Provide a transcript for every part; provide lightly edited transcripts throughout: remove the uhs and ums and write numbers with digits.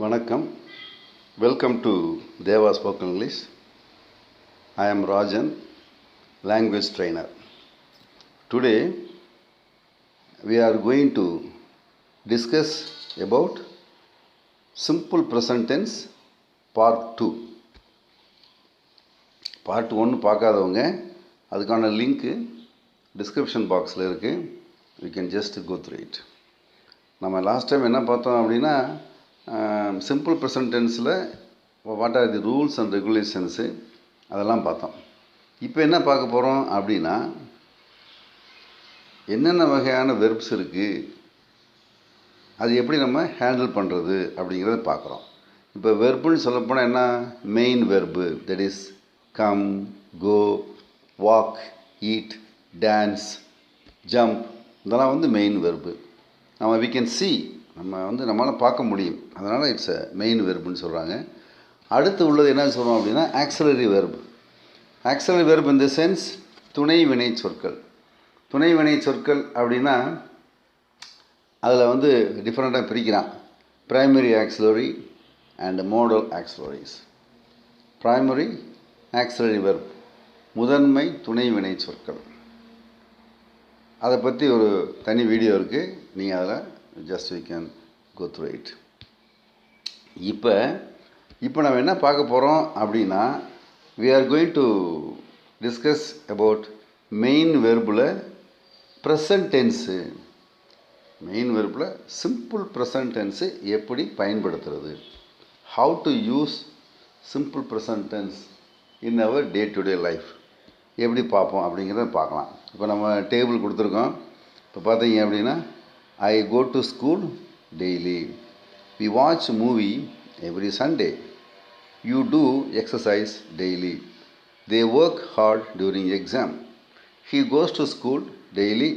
வணக்கம். Welcome to Deva spoken English. I am Rajan, language trainer. Today we are going to discuss about simple present tense part 2. Part 1 பார்க்காதவங்க அதுக்கான link description பாக்ஸில் இருக்குது. We can just go through it. நம்ம last time என்ன பார்த்தோம் அப்படின்னா simple present டென்ஸில் what are the rules and regulations அதெல்லாம் பார்த்தோம். இப்போ என்ன பார்க்க போகிறோம் அப்படின்னா என்னென்ன வகையான வெர்ப்ஸ் இருக்குது, அது எப்படி நம்ம ஹேண்டில் பண்ணுறது அப்படிங்கிறத பார்க்குறோம். இப்போ வெர்புன்னு சொல்லப்போனால் என்ன, main verb, that is come, go, walk, eat, dance, jump, இதெல்லாம் மெயின் வெர்பு. நம்ம வி கேன் சி, நம்மளால் பார்க்க முடியும், அதனால் இட்ஸ் அ மெயின் வெர்புன்னு சொல்கிறாங்க. அடுத்து உள்ளது என்ன சொல்கிறோம் அப்படின்னா auxiliary verb. Auxiliary verb in the sense துணை வினை சொற்கள். துணை வினை சொற்கள் அப்படின்னா அதில் டிஃப்ரெண்ட்டாக பிரிக்கிறான். Primary auxiliary and modal auxiliaries. Primary auxiliary verb, முதன்மை துணை வினை சொற்கள். அதை பற்றி ஒரு தனி வீடியோ இருக்குது, நீங்கள் அதில் just you can go through it. இப்போ நம்ம என்ன பார்க்க போகிறோம் அப்படின்னா we are going to discuss about main வெர்பில் ப்ரெசன்ட் டென்ஸு. மெயின் வெர்பில் சிம்பிள் ப்ரெசன்ட் டென்ஸு எப்படி பயன்படுத்துறது, how to use simple present tense in our day to day life எப்படி பார்ப்போம் அப்படிங்கிறத பார்க்கலாம். இப்போ நம்ம டேபிள் கொடுத்துருக்கோம். இப்போ பார்த்தீங்க அப்படின்னா I go to school daily. We watch movie every Sunday. You do exercise daily. They work hard during exam. He goes to school daily.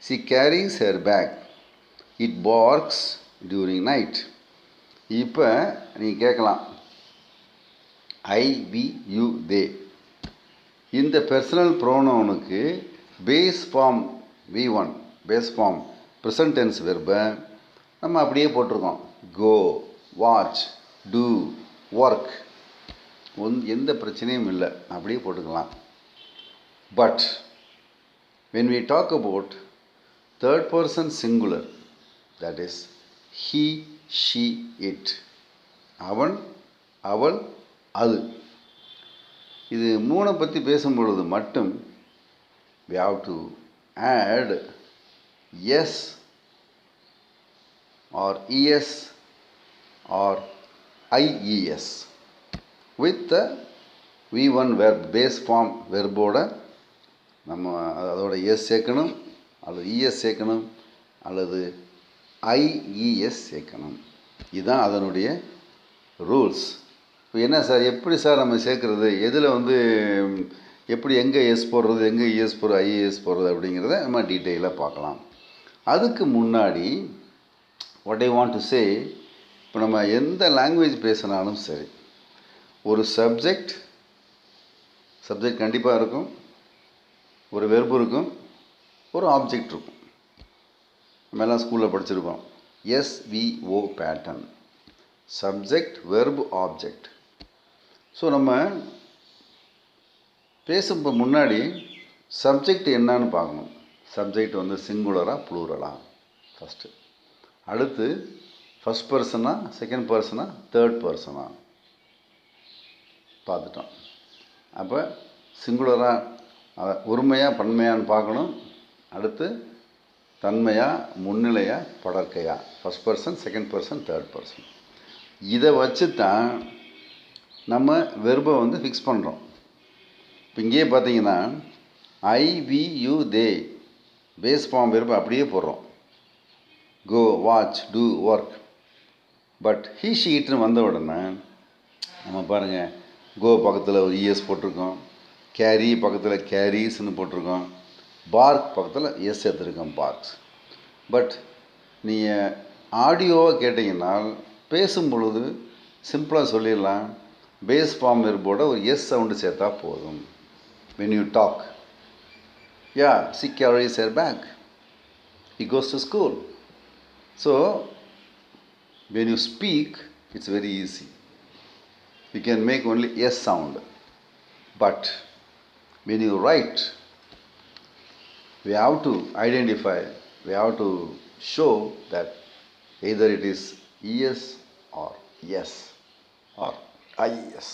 She carries her bag. It barks during night. இப்போ நீங்கள் கேட்கலாம், I, we, you, they. இந்த personal ப்ரோனவுனுக்கு base form V1, base form present tense வெர்பை நம்ம அப்படியே போட்டிருக்கோம். Go, watch, do, work. எந்த பிரச்சனையும் இல்லை, அப்படியே போட்டுக்கலாம். But when we talk about third person singular, that is he, she, it, அவன், அவள், அது, இது மூணை பற்றி பேசும்பொழுது மட்டும் we have to add yes or es or ies with the v1 verb, base form வெர்போட நம்ம அதோட எஸ் சேர்க்கணும், அல்லது இஎஸ் சேர்க்கணும், அல்லது ஐஇஎஸ் சேர்க்கணும். இதுதான் அதனுடைய ரூல்ஸ். இப்போ என்ன சார், எப்படி சார் நம்ம சேர்க்குறது, எதில் எப்படி எங்கே எஸ் போடுறது, எங்கே இஎஸ் போடுறது, ஐஏஎஸ் போடுறது அப்படிங்கிறத நம்ம டீட்டெயிலாக பார்க்கலாம். அதுக்கு முன்னாடி what I want to say, இப்போ நம்ம எந்த லாங்குவேஜ் பேசினாலும் சரி, ஒரு சப்ஜெக்ட் கண்டிப்பாக இருக்கும், ஒரு வெர்பு இருக்கும், ஒரு ஆப்ஜெக்ட் இருக்கும். நம்ம எல்லாம் ஸ்கூலில் படிச்சிருக்கோம், SVO pattern, subject, verb, object. So நம்ம பேசும் முன்னாடி சப்ஜெக்ட் என்னன்னு பார்க்கணும். சப்ஜெக்ட் சிங்குலராக ப்ளூரலா ஃபஸ்ட்டு, அடுத்து ஃபஸ்ட் பர்சனா, செகண்ட் பர்சனா, தேர்ட் பர்சனா பார்த்துட்டோம். அப்போ சிங்குலராக ஒருமையாக பன்மையான்னு பார்க்கணும். அடுத்து தன்மையாக, முன்னிலையாக, படற்கையா, first person, second person, third person. இதை வச்சு தான் நம்ம வெர்பை ஃபிக்ஸ் பண்ணுறோம். இப்போ இங்கேயே பார்த்தீங்கன்னா I, we, you, they base form வெர்பை அப்படியே போடுறோம். Go, watch, do, work. But he, she, இட்னு வந்த உடனே நம்ம பாருங்கள், கோ பக்கத்தில் ஒரு இஎஸ் போட்டிருக்கோம், கேரி பக்கத்தில் கேரிஸ்ன்னு போட்டிருக்கோம், பார்க் பக்கத்தில் எஸ் எடுத்துருக்கோம், பார்க்ஸ். பட் நீங்கள் ஆடியோவை கேட்டிங்கன்னா பேசும் பொழுது சிம்பிளாக சொல்லிடலாம், பேஸ் ஃபார்ம் வெர்போட ஒரு எஸ் சவுண்டு சேர்த்தா போதும். when you talk, yeah, she carries her bag, he goes to school. So when you speak, It's very easy. We can make only S sound. But when you write, we have to identify, we have to show that either it is ES or S or IES.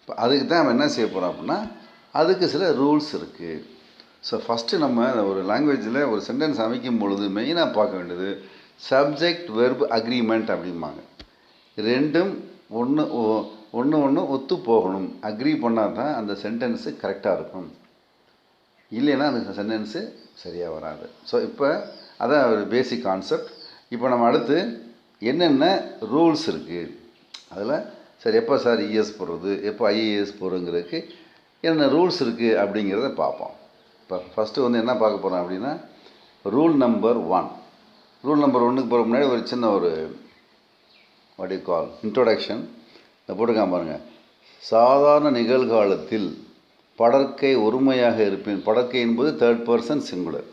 இப்போ அதுக்கு தான் நம்ம என்ன செய்ய போகிறோம் அப்படின்னா, அதுக்கு சில ரூல்ஸ் இருக்குது. ஸோ ஃபஸ்ட்டு நம்ம ஒரு லாங்குவேஜில் ஒரு சென்டென்ஸ் அமைக்கும் பொழுது மெயினாக பார்க்க வேண்டியது சப்ஜெக்ட் வெர்ப் அக்ரிமெண்ட் அப்படிம்பாங்க. ரெண்டும் ஒன்று ஒத்து போகணும். அக்ரி பண்ணால் தான் அந்த சென்டென்ஸு கரெக்டாக இருக்கும். இல்லைன்னா அந்த சென்டென்ஸு சரியாக வராது. ஸோ இப்போ அதான் ஒரு பேசிக் கான்செப்ட். இப்போ நம்ம அடுத்து என்னென்ன ரூல்ஸ் இருக்குது, அதில் சரி எப்போ சார் இஎஸ் போடுறது, எப்போ ஐஏஎஸ் போடுறதுங்கிறதுக்கு என்னென்ன ரூல்ஸ் இருக்குது அப்படிங்கிறத பார்ப்போம். இப்போ ஃபஸ்ட்டு வந்து என்ன பார்க்க போகிறோம் அப்படின்னா, ரூல் நம்பர் 1. ரூல் நம்பர் 1க்கு போகிற முன்னாடி ஒரு சின்ன ஒரு வாட் யூ கால் இன்ட்ரோடக்ஷன் இதை போட்டுக்காம பாருங்கள். சாதாரண நிகழ்காலத்தில் படர்க்கை ஒருமையாக இருப்பேன். படர்க்கை என்பது தேர்ட் பர்சன் சிங்குலர்.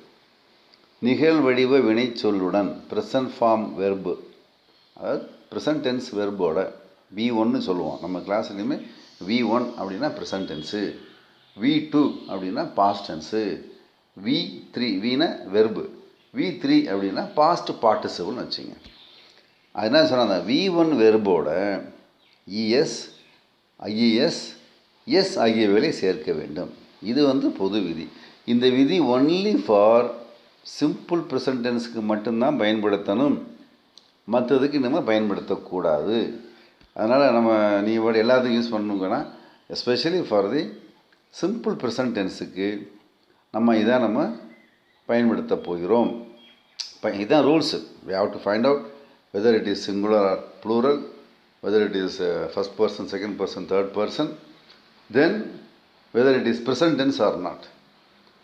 நிகழ்வடிவ வினை சொல்லுடன் ப்ரெசன்ட் ஃபார்ம் வெர்பு, அதாவது ப்ரெசன்ட் டென்ஸ் வெர்போட V1 சொல்லுவோம். நம்ம கிளாஸ்லையுமே V1 அப்படின்னா ப்ரெசன்ட் டென்ஸு, V2 அப்படின்னா பாஸ்ட் டென்ஸு, V3 வீனா வெர்பு, V3 அப்படின்னா பாஸ்ட் பார்ட்டிசிபிள்னு வச்சுங்க. அது என்ன சொன்னாங்க, V1 வெர்போட ES, IES, எஸ் ஆகியவைகளை சேர்க்க வேண்டும். இது வந்து பொது விதி. இந்த விதி ஒன்லி ஃபார் சிம்பிள் ப்ரெசன்ட் டென்ஸுக்கு மட்டும்தான் பயன்படுத்தணும், மற்றதுக்கு நம்ம பயன்படுத்தக்கூடாது. அதனால் நம்ம நீ எல்லாத்துக்கும் யூஸ் பண்ணணுங்கன்னா especially for the simple present டென்ஸுக்கு நம்ம பயன்படுத்த போகிறோம். இதுதான் rules. we have to find out whether it is singular or plural, whether it is first person, second person, third person, then whether it is present tense or not.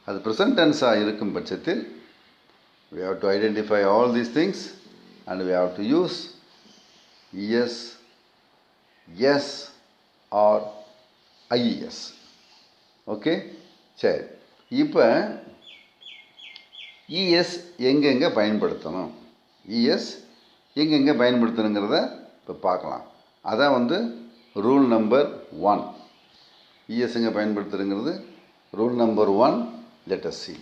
அது present tense இருக்கும் பட்சத்தில் we have to identify all these things and we have to use ES, yes or IES. Okay, சரி. இப்போ ES எங்கெங்கே பயன்படுத்தணும், ES எங்கெங்கே பயன்படுத்தணுங்கிறத இப்போ பார்க்கலாம். அதான் வந்து ரூல் நம்பர் 1. ES எங்கே பயன்படுத்துறதுங்கிறது rule number 1. let us see.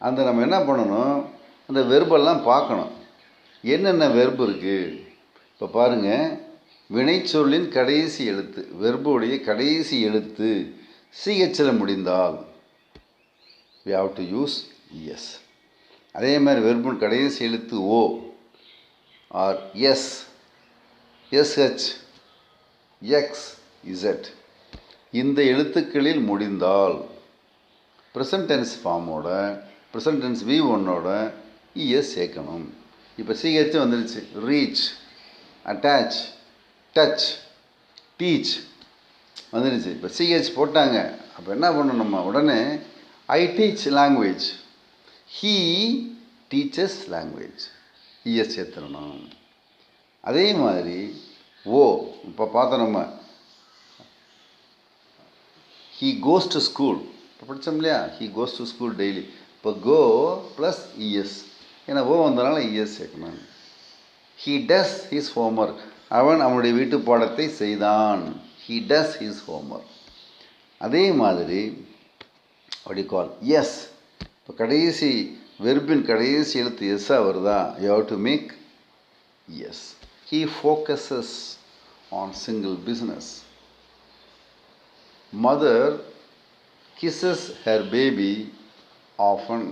அந்த நம்ம என்ன பண்ணணும், அந்த வெர்பெல்லாம் பார்க்கணும். என்னென்ன வெர்பு இருக்குது இப்போ பாருங்கள். வினைச்சொல்லின் கடைசி எழுத்து, வெர்புடைய கடைசி எழுத்து சிஹெச்சில் முடிந்தால் we have to use ES. அதே மாதிரி வெர்பின் கடைசி எழுத்து O or S, SH, X, Z இந்த எழுத்துக்களில் முடிந்தால் ப்ரெசன்ட் டென்ஸ் ஃபார்மோட ப்ரெசன்ட் டென்ஸ் V1ஓட ES சேர்க்கணும். இப்போ சிஹெச் வந்துடுச்சு. ரீச், அட்டாச், டச், டீச் வந்துடுச்சு. இப்போ சிஹெச் போட்டாங்க. அப்போ என்ன பண்ணணும், நம்ம உடனே I teach language, he teachers language, ES சேர்த்துடணும். அதே மாதிரி ஓ இப்போ பார்த்தோம் நம்ம he goes to school இப்போ படித்தோம் இல்லையா, he goes to school daily. இப்போ go ப்ளஸ் ES, ஏன்னா ஓ வந்ததுனால ES சேர்க்கணும். he does his homework, அவன் அவனுடைய வீட்டு பாடத்தை செய்தான், he does his homework. அதே மாதிரி what you call yes, இப்போ கடைசி வெர்பின் கடைசி எழுத்து எஸ்ஸாக வருதா, you have to make yes. he focuses on single business. mother kisses her baby often,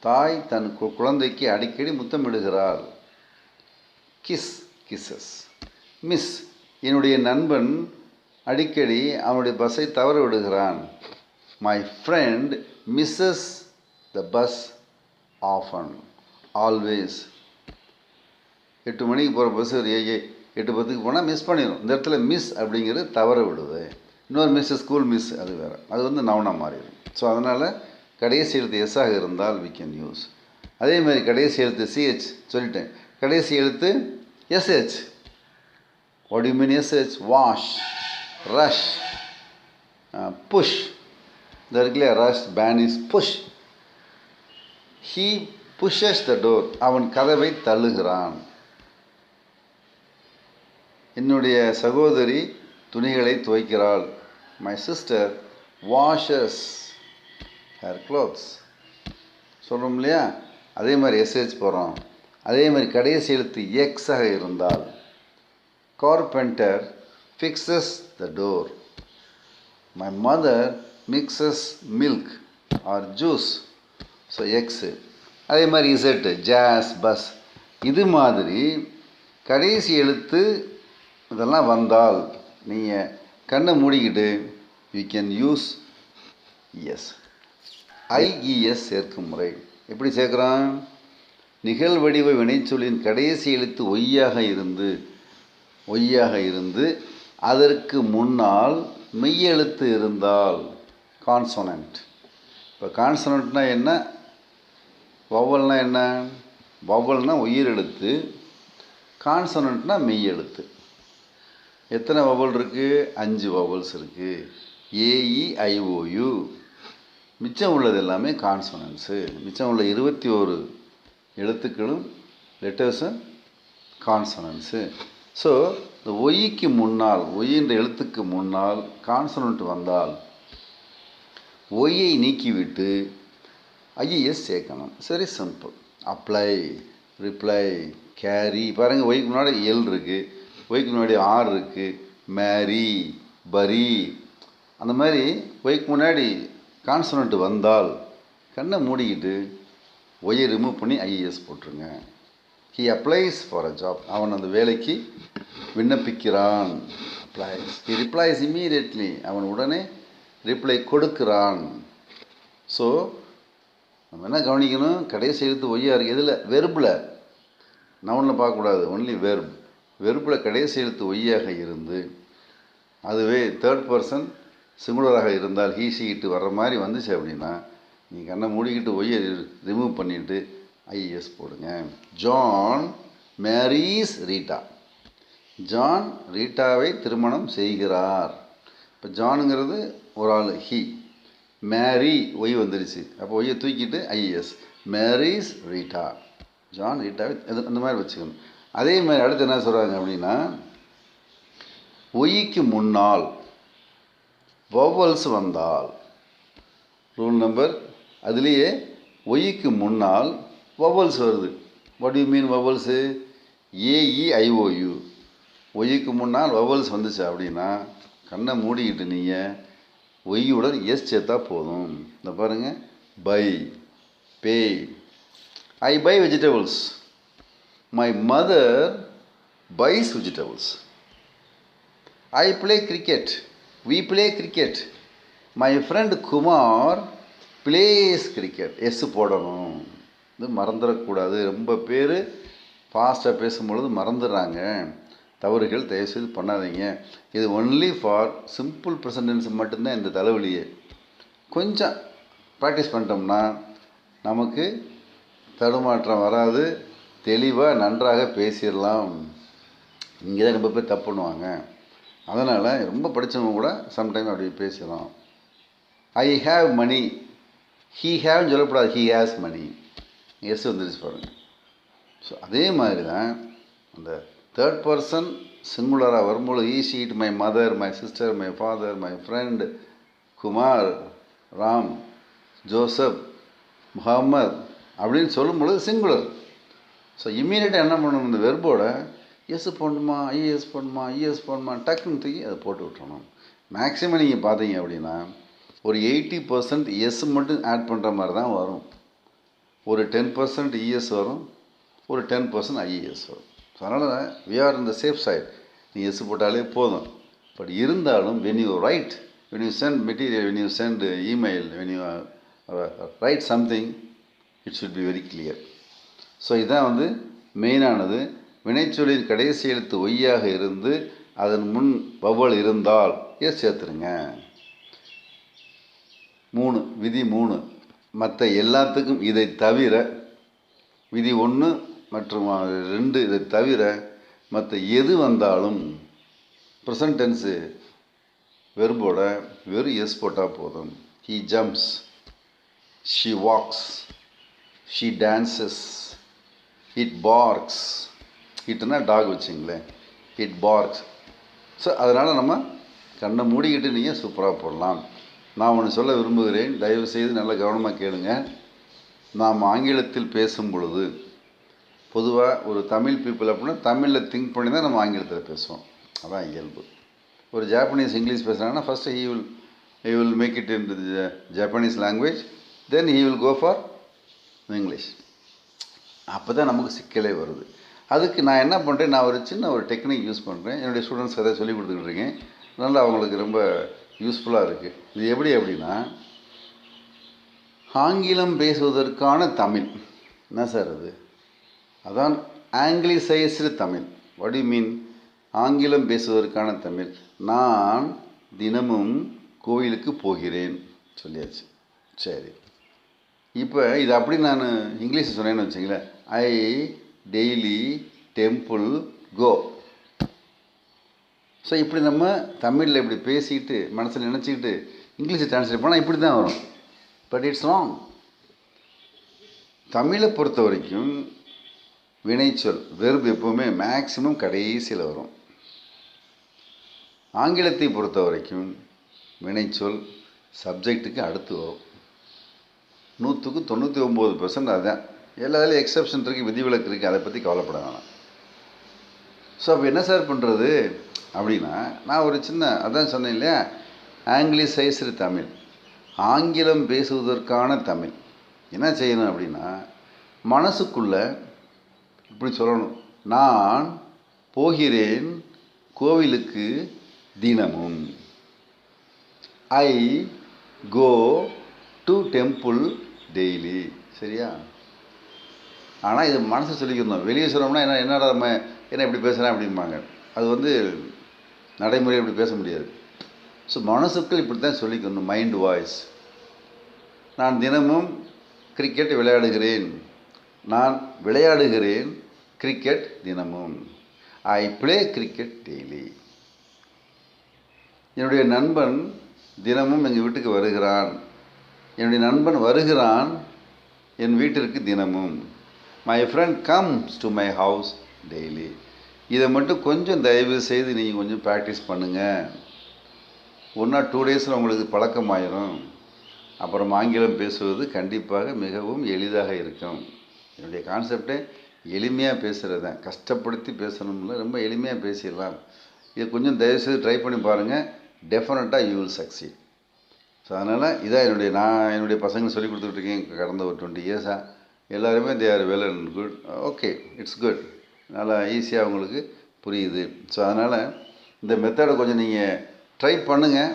தாய் தன் குழந்தைக்கு அடிக்கடி முத்தமிடுகிறாள். Kiss, kisses. மிஸ், என்னுடைய நண்பன் அடிக்கடி அவனுடைய பஸ்ஸை தவற விடுகிறான். my friend misses the bus often, always. 8 மணிக்கு போகிற பஸ் 8:10 போனால் மிஸ் பண்ணிடும். இந்த இடத்துல மிஸ் அப்படிங்கிறது தவற விடுது. இன்னொரு மிஸ் ஸ்கூல் மிஸ், அது வேறு, அது வந்து நவுனாக மாறிடும். ஸோ அதனால் கடைசி எழுத்து எஸ்ஸாக இருந்தால் we can use. அதே மாதிரி கடைசி எழுத்து சிஹெச் சொல்லிட்டேன், கடைசி எழுத்து S H. what do you mean SH? wash, rush, push. இந்த இருக்குல்லையா, rush, banish, push. he pushes the door, அவன் கதவை தள்ளுகிறான். என்னுடைய சகோதரி துணிகளை துவைக்கிறாள். My sister washes her clothes. சொல்கிறோம் இல்லையா? அதே மாதிரி எஸ்ஹெச் போகிறோம். அதே மாதிரி கடைசி எழுத்து எக்ஸாக இருந்தால் carpenter fixes the door. My mother mixes milk R juice. So x. அதே மாதிரி இசட்டு ஜாஸ் பஸ். இது மாதிரி கடைசி எழுத்து இதெல்லாம் வந்தால் நீங்கள் கண்ணை மூடிக்கிட்டு you can use S. IES சேர்க்கும் முறை எப்படி சேர்க்குறான்? நிகழ்வடிவ வினைச்சொல்லின் கடைசி எழுத்து ஒய்யாக இருந்து அதற்கு முன்னால் மெய்யெழுத்து இருந்தால் கான்சோனன்ட். இப்போ கான்சோனன்ட்னா என்ன? வவ்வல்னா என்ன? வவ்வல்னா உயிரெழுத்து, கான்சோனன்ட்னா மெய்யெழுத்து. எத்தனை வவ்வல் இருக்குது? 5 வவ்வல்ஸ் இருக்குது. ஏஇஐஓயு. மிச்சம் உள்ளது எல்லாமே கான்சோனன்ஸு. மிச்சம் உள்ள 21 எழுத்துக்களும் லெட்டர்ஸும் கான்சோனன்ஸு. ஸோ இந்த ஒய்க்கு முன்னால், ஒய்ன்ற எழுத்துக்கு முன்னால் கான்சோனன்ட் வந்தால் ஒய்யை நீக்கிவிட்டு ஐஇஎஸ் சேர்க்கணும். சரி, சிம்பிள். Apply, reply, carry. பாருங்கள், ஒய்க்கு முன்னாடி எல் இருக்குது, ஒய்க்கு முன்னாடி ஆர் இருக்குது, மேரி, பரி. அந்த மாதிரி ஒய்க்கு முன்னாடி கான்சோனன்ட் வந்தால் கண்ணை மூடிக்கிட்டு ஒய்யை ரிமூவ் பண்ணி ஐஇஎஸ் போட்டுருங்க. He applies for a job. அவன் அந்த வேலைக்கு விண்ணப்பிக்கிறான். அப்ளைஸ். He replies immediately. அவன் உடனே ரிப்ளை கொடுக்கிறான். ஸோ நம்ம என்ன கவனிக்கணும்? கடைசி எழுத்து ஒய்யா இருக்குது. எதில்? வெர்பில். நவுனில் பார்க்கக்கூடாது. Only verb. வெர்பில் கடைசி எழுத்து ஒய்யாக இருந்து அதுவே தேர்ட் பர்சன் சிங்குலராக இருந்தால் ஹீ ஷீ இட்டு வர்ற மாதிரி வந்துச்சு அப்படின்னா நீ கண்ணை மூடிக்கிட்டு ஒய்யை ரிமூவ் பண்ணிவிட்டு ஐஇஎஸ் போடுங்க. John Mary's Rita. ஜான் ரீட்டாவை திருமணம் செய்கிறார். இப்போ ஜானுங்கிறது ஒரு ஆள், ஹீ. மேரி ஒய் வந்துருச்சு. அப்போ ஒய்யை தூக்கிட்டு ஐஇஎஸ். Mary's Rita. ஜான் ரீட்டாவை அந்த மாதிரி வச்சுக்கணும். அதே மாதிரி அடுத்து என்ன சொல்கிறாங்க அப்படின்னா, ஒய்க்கு முன்னால் வவ்வல்ஸ் வந்தால் ரூல் நம்பர், அதுலேயே ஒய்க்கு முன்னால் வவ்வல்ஸ் வருது. What you mean vowels? A E I O U. ஒய்க்கு முன்னால் வவ்வல்ஸ் வந்துச்சு அப்படின்னா கண்ணை மூடிக்கிட்டு நீங்கள் ஒய்யுடன் எஸ் சேர்த்தா போதும். இந்த பாருங்கள், buy, pay. I buy vegetables. My mother buys vegetables. I play cricket. We play cricket. My friend Kumar plays cricket. S போடணும். இது மறந்துடக்கூடாது. ரொம்ப பேர் ஃபாஸ்ட்டாக பேசும்பொழுது மறந்துடுறாங்க. தவறுகள் தயவுசெய்து பண்ணாதீங்க. இது ஒன்லி ஃபார் சிம்பிள் ப்ரெசன்டென்ஸ் மட்டும்தான் இந்த தலைவலியே. கொஞ்சம் ப்ராக்டிஸ் பண்ணிட்டோம்னா நமக்கு தடுமாற்றம் வராது. தெளிவாக நன்றாக பேசிடலாம். இங்கே தான் ரொம்ப பேர் தப்பு பண்ணுவாங்க. அதனால் ரொம்ப படித்தவங்க கூட சம்டைம் அப்படி பேசலாம். I have money. ஹீ ஹேவ்னு சொல்லக்கூடாது. He has money. எஸ் வந்துருச்சு பாருங்கள். ஸோ அதே மாதிரி தான் அந்த தேர்ட் பர்சன் சிங்குலராக வரும்போது he she it, my mother, my sister, my father, my friend, Kumar, Ram, Joseph, Muhammad அப்படின்னு சொல்லும்பொழுது சிங்குலர். ஸோ இம்மீடியட்டாக என்ன பண்ணணும்? இந்த வெர்போட எஸ் போடணுமா, ஐஎஸ் போடணுமா, ஐஎஸ் போடணுமா, டக்குன்னு தூக்கி அதை போட்டு விட்டுறணும். மேக்ஸிமம் நீங்கள் பார்த்தீங்க அப்படின்னா ஒரு 80% எஸ் மட்டும் ஆட் பண்ணுற மாதிரி தான் வரும். ஒரு 10% இஎஸ் வரும், ஒரு 10% ஐஇஎஸ் வரும். ஸோ அதனால் we are in the safe side. நீ எஸ் போட்டாலே போதும். பட் இருந்தாலும் when you write, when you send material, when you send email, when you write something, it should be very clear. So இதுதான் மெயினானது. வினைச்சொல்லின் கடைசி எழுத்து ஒய்யாக இருந்து அதன் முன் வவ்வல் இருந்தால் எஸ் சேர்த்துருங்க. 3 விதி 3. மற்ற எல்லாத்துக்கும் இதை தவிர, விதி 1 மற்றும் 2 இதை தவிர மற்ற எது வந்தாலும் ப்ரெசன்ட் டென்ஸு வெர்போட வெறும் எஸ் போட்டால் போதும். He jumps, she walks, she dances, it barks. இட்டுனா டாக் வச்சுங்களேன். It barks. ஸோ அதனால் நம்ம கண்ணை மூடிக்கிட்டு நீங்கள் சூப்பராக போடலாம். நான் ஒன்று சொல்ல விரும்புகிறேன், தயவுசெய்து நல்ல கவனமாக கேளுங்க. நாம் ஆங்கிலத்தில் பேசும் பொழுது பொதுவாக ஒரு தமிழ் பீப்புள் அப்படின்னா தமிழில் திங்க் பண்ணி தான் நம்ம ஆங்கிலத்தில் பேசுவோம். அதான் இயல்பு. ஒரு ஜாப்பனீஸ் இங்கிலீஷ் பேசுகிறாங்கன்னா first he will make it into the Japanese language, then he will go for English. அப்போ தான் நமக்கு சிக்கலே வருது. அதுக்கு நான் என்ன பண்ணுறேன், நான் ஒரு டெக்னிக் யூஸ் பண்ணுறேன். என்னுடைய ஸ்டூடெண்ட்ஸ்க்கு அதை சொல்லி கொடுத்துக்கிட்டு இருக்கேன். அதனால் அவங்களுக்கு ரொம்ப யூஸ்ஃபுல்லாக இருக்குது. இது எப்படி அப்படின்னா, ஆங்கிலம் பேசுவதற்கான தமிழ் என்ன சார் அது? அதான் anglicised Tamil. What you mean? ஆங்கிலம் பேசுவதற்கான தமிழ். நான் தினமும் கோயிலுக்கு போகிறேன் சொல்லியாச்சு. சரி, இப்போ இது அப்படி நான் இங்கிலீஷில் சொன்னேன்னு வச்சுங்களேன், ஐ டெய்லி டெம்பிள் கோ. ஸோ இப்படி நம்ம தமிழில் இப்படி பேசிக்கிட்டு மனசில் நினச்சிக்கிட்டு இங்கிலீஷை டிரான்ஸ்லேட் பண்ணால் இப்படி தான் வரும். But it's wrong. தமிழை பொறுத்த வரைக்கும் வினைச்சொல் வெர்ப் எப்போவுமே மேக்சிமம் கடைசியில் வரும். ஆங்கிலத்தை பொறுத்த வரைக்கும் வினைச்சொல் சப்ஜெக்ட்டுக்கு அடுத்து வரும். 99% அதுதான். எல்லாத்துலேயும் எக்ஸப்ஷன் இருக்குது, விதிவிலக்கு இருக்குது, அதை பற்றி கவலைப்பட வேணாம். ஸோ அப்போ என்ன சார் பண்ணுறது அப்படின்னா, நான் ஒரு அதான் சொன்னேன் இல்லையா, ஆங்கிலிசைஸ்டு தமிழ், ஆங்கிலம் பேசுவதற்கான தமிழ். என்ன செய்யணும் அப்படின்னா, மனசுக்குள்ளே இப்படி சொல்லணும், நான் போகிறேன் கோவிலுக்கு தினமும். ஐ கோ டு டெம்பிள் டெய்லி. சரியா? ஆனால் இது மனசு சொல்லிக்கணும். வெளியே சொல்லணும்னா என்னடா என்ன இப்படி பேசுகிறேன் அப்படிம்பாங்க. அது நடைமுறை இப்படி பேச முடியாது. ஸோ மனசுக்குள் இப்படி தான் சொல்லிக்கணும். Mind voice. நான் தினமும் கிரிக்கெட் விளையாடுகிறேன். நான் விளையாடுகிறேன் கிரிக்கெட் தினமும். I play cricket daily. என்னுடைய நண்பன் தினமும் எங்கள் வீட்டுக்கு வருகிறான். என்னுடைய நண்பன் வருகிறான் என் வீட்டிற்கு தினமும். My friend comes to my house daily. இதை மட்டும் கொஞ்சம் தயவு செய்து நீங்கள் கொஞ்சம் ப்ராக்டிஸ் பண்ணுங்கள். 1 or 2 days உங்களுக்கு பழக்கமாயிரும். அப்புறம் ஆங்கிலம் பேசுவது கண்டிப்பாக மிகவும் எளிதாக இருக்கும். என்னுடைய கான்செப்டே எளிமையாக பேசுகிறது தான். கஷ்டப்படுத்தி பேசணும்ல, ரொம்ப எளிமையாக பேசிடலாம். இதை கொஞ்சம் தயவுசெய்து ட்ரை பண்ணி பாருங்கள். டெஃபினட்டாக யூ வில் சக்சீட். ஸோ அதனால் இதான் நான் என்னுடைய பசங்களுக்கு சொல்லி கொடுத்துட்ருக்கேன் கடந்த ஒரு 20 years-ஆ. எல்லாருமே they are well and good. Okay, it's good. நல்லா ஈஸியாக அவங்களுக்கு புரியுது. ஸோ அதனால் இந்த மெத்தடை கொஞ்சம் நீங்கள் ட்ரை பண்ணுங்கள்.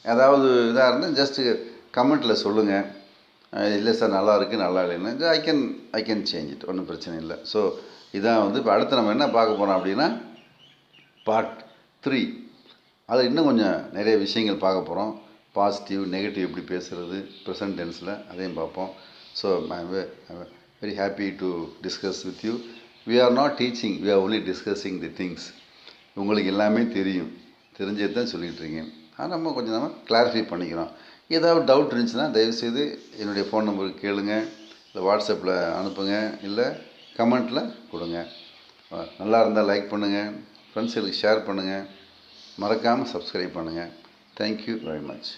ஏதாவது இதாக இருந்தால் ஜஸ்ட்டு கமெண்ட்டில் சொல்லுங்கள். இல்லை சார் நல்லா இருக்குது, நல்லா இல்லைன்னா ஐ கேன் சேஞ்ச் இட். ஒன்றும் பிரச்சனை இல்லை. ஸோ இதான் இப்போ அடுத்து நம்ம என்ன பார்க்க போகிறோம் அப்படின்னா, பார்ட் 3. அதில் இன்னும் கொஞ்சம் நிறைய விஷயங்கள் பார்க்க போகிறோம். பாசிட்டிவ் நெகட்டிவ் எப்படி பேசுகிறது ப்ரெசன்ட் டென்ஸில், அதையும் பார்ப்போம். So I am very happy to discuss with you. We are not teaching, we are only discussing the things. உங்களுக்கு எல்லாமே தெரியும், தெரிஞ்சது தான் சொல்லிகிட்டு இருக்கேன். ஆனால் நம்ம கிளாரிஃபை பண்ணிக்கிறோம். ஏதாவது டவுட் இருந்துச்சுன்னா தயவுசெய்து என்னுடைய ஃபோன் நம்பருக்கு கேளுங்க, இல்லை வாட்ஸ்அப்பில் அனுப்புங்க, இல்லை கமெண்ட்டில் கொடுங்க. நல்லா இருந்தால் லைக் பண்ணுங்கள், ஃப்ரெண்ட்ஸுகளுக்கு ஷேர் பண்ணுங்கள், மறக்காமல் சப்ஸ்கிரைப் பண்ணுங்கள். Thank you very much.